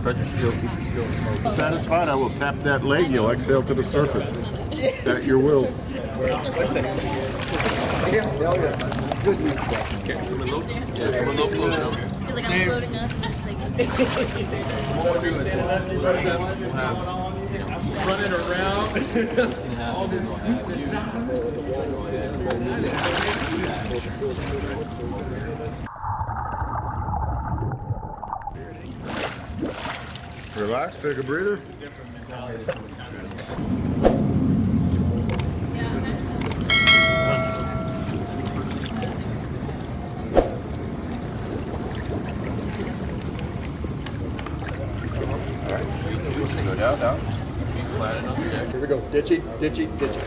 Satisfied, I will tap that leg. You'll exhale to the surface at your will. Running around. All this. Relax, take a breather. Go down. Be flat on the deck. Here we go. Ditchy, ditchy, ditchy.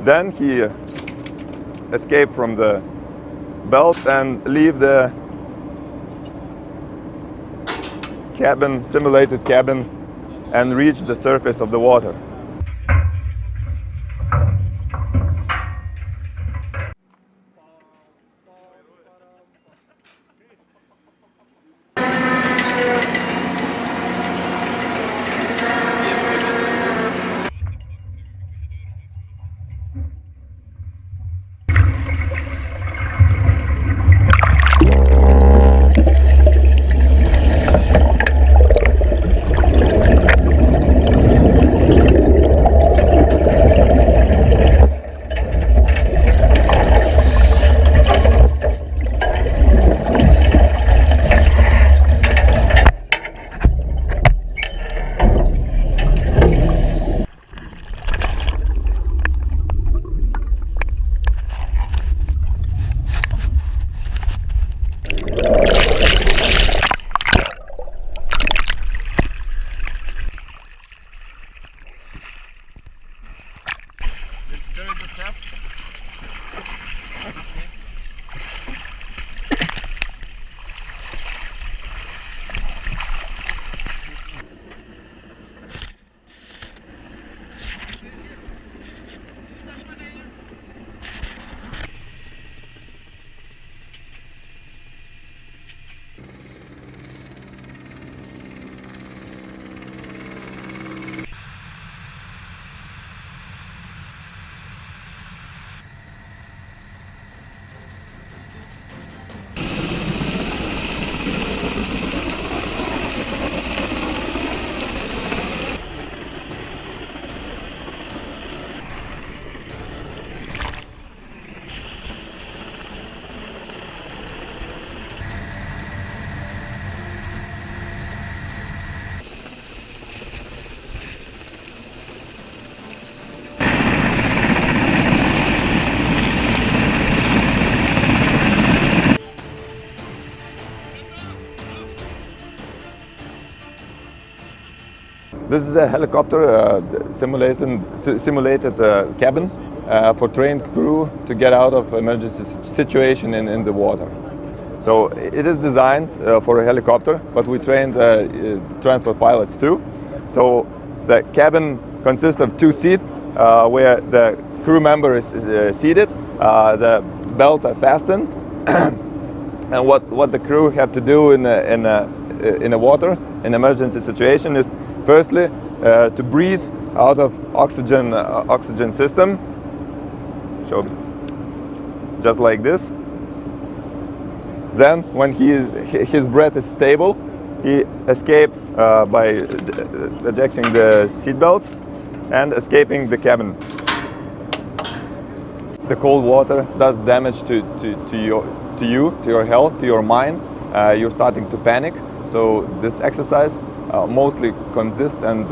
Then he escape from the belt and leave the cabin, simulated cabin, and reach the surface of the water. There is a step. This is a helicopter simulated cabin for trained crew to get out of emergency situation in the water. So it is designed for a helicopter, but we trained transport pilots too. So the cabin consists of two seats where the crew member is seated. The belts are fastened, and what the crew have to do in a water in emergency situation is firstly to breathe out of oxygen system. So just like this. Then, when his breath is stable, he escapes by ejecting the seat belts and escaping the cabin. The cold water does damage to your health, to your mind. You're starting to panic. So this exercise mostly consists and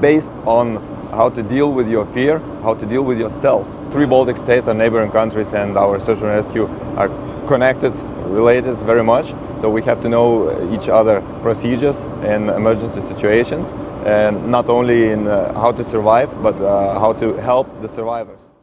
based on how to deal with your fear, how to deal with yourself. 3 Baltic states are neighboring countries, and our search and rescue are connected, related very much. So we have to know each other procedures in emergency situations, and not only in how to survive, but how to help the survivors.